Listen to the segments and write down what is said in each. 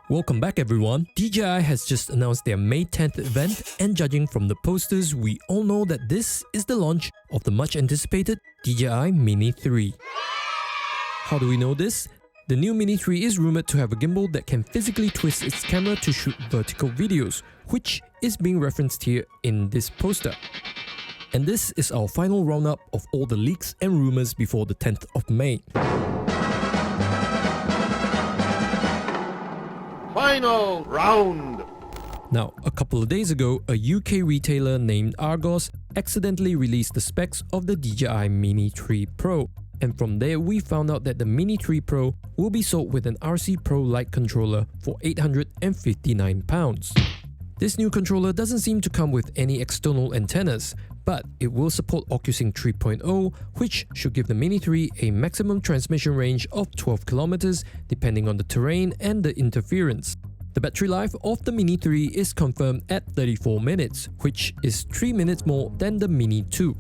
Welcome back everyone. DJI has just announced their May 10th event, and judging from the posters, we all know that this is the launch of the much anticipated DJI Mini 3. How do we know this? The new Mini 3 is rumoured to have a gimbal that can physically twist its camera to shoot vertical videos, which is being referenced here in this poster. And this is our final roundup of all the leaks and rumours before the 10th of May. Final round! Now, a couple of days ago, a UK retailer named Argos accidentally released the specs of the DJI Mini 3 Pro. And from there, we found out that the Mini 3 Pro will be sold with an RC Pro Lite controller for £859. This new controller doesn't seem to come with any external antennas, but it will support OcuSync 3.0, which should give the Mini 3 a maximum transmission range of 12 km depending on the terrain and the interference. The battery life of the Mini 3 is confirmed at 34 minutes, which is 3 minutes more than the Mini 2.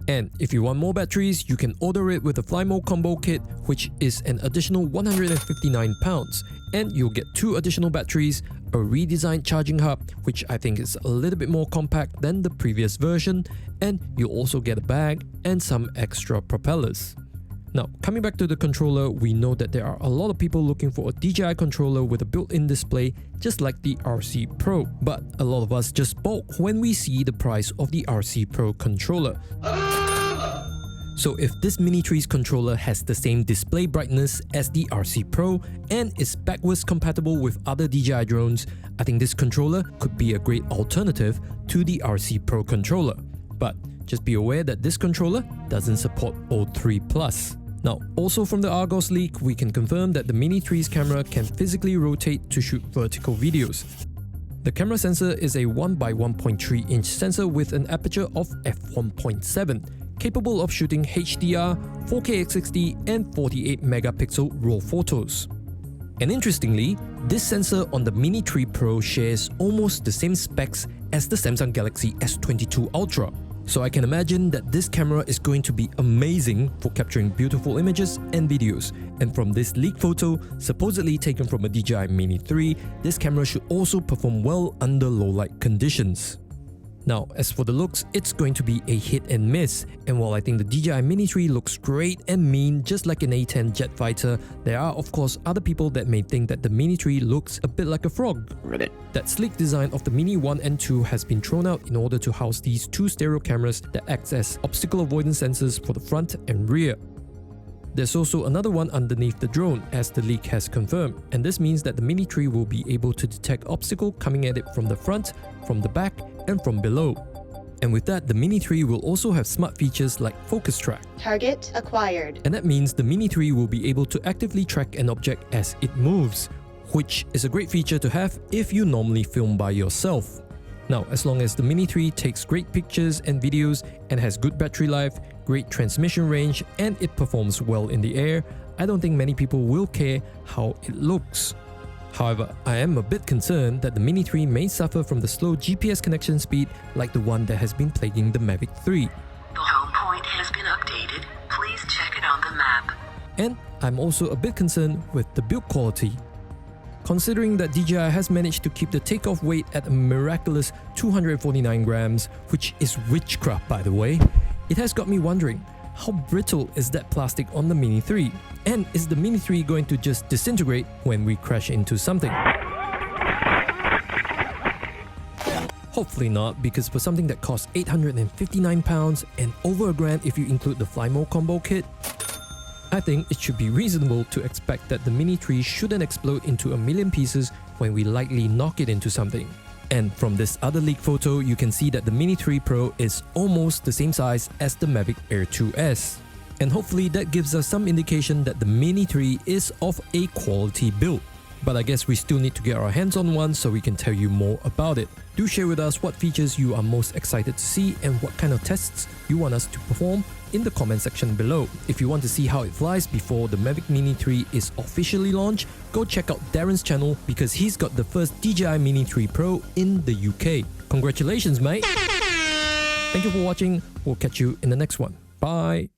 And if you want more batteries, you can order it with a Fly Mode combo kit, which is an additional £159, and you'll get 2 additional batteries, a redesigned charging hub, which I think is a little bit more compact than the previous version, and you'll also get a bag and some extra propellers. Now, coming back to the controller, we know that there are a lot of people looking for a DJI controller with a built-in display just like the RC Pro, but a lot of us just balk when we see the price of the RC Pro controller. So if this Mini 3's controller has the same display brightness as the RC Pro and is backwards compatible with other DJI drones, I think this controller could be a great alternative to the RC Pro controller. But just be aware that this controller doesn't support O3+. Now, also from the Argos leak, we can confirm that the Mini 3's camera can physically rotate to shoot vertical videos. The camera sensor is a 1x1.3 inch sensor with an aperture of f1.7, capable of shooting HDR, 4K x60 and 48 megapixel RAW photos. And interestingly, this sensor on the Mini 3 Pro shares almost the same specs as the Samsung Galaxy S22 Ultra. So I can imagine that this camera is going to be amazing for capturing beautiful images and videos. And from this leaked photo, supposedly taken from a DJI Mini 3, this camera should also perform well under low light conditions. Now, as for the looks, it's going to be a hit and miss, and while I think the DJI Mini 3 looks great and mean just like an A10 jet fighter, there are of course other people that may think that the Mini 3 looks a bit like a frog. Reddit. That sleek design of the Mini 1 and 2 has been thrown out in order to house these 2 stereo cameras that act as obstacle avoidance sensors for the front and rear. There's also another one underneath the drone, as the leak has confirmed, and this means that the Mini 3 will be able to detect obstacle coming at it from the front, from the back, and from below. And with that, the Mini 3 will also have smart features like focus track. Target acquired. And that means the Mini 3 will be able to actively track an object as it moves, which is a great feature to have if you normally film by yourself. Now, as long as the Mini 3 takes great pictures and videos and has good battery life, great transmission range, and it performs well in the air, I don't think many people will care how it looks. However, I am a bit concerned that the Mini 3 may suffer from the slow GPS connection speed like the one that has been plaguing the Mavic 3. The home point has been updated. Please check it on the map. And I'm also a bit concerned with the build quality. Considering that DJI has managed to keep the takeoff weight at a miraculous 249 grams, which is witchcraft by the way, it has got me wondering, how brittle is that plastic on the Mini 3? And is the Mini 3 going to just disintegrate when we crash into something? Hopefully not, because for something that costs £859 and over £1,000 if you include the Fly Mode combo kit, I think it should be reasonable to expect that the Mini 3 shouldn't explode into a million pieces when we lightly knock it into something. And from this other leaked photo, you can see that the Mini 3 Pro is almost the same size as the Mavic Air 2S. And hopefully that gives us some indication that the Mini 3 is of a quality build. But I guess we still need to get our hands on one so we can tell you more about it. Do share with us what features you are most excited to see and what kind of tests you want us to perform in the comment section below. If you want to see how it flies before the Mavic Mini 3 is officially launched, go check out Darren's channel because he's got the first DJI Mini 3 Pro in the UK. Congratulations, mate! Thank you for watching. We'll catch you in the next one. Bye!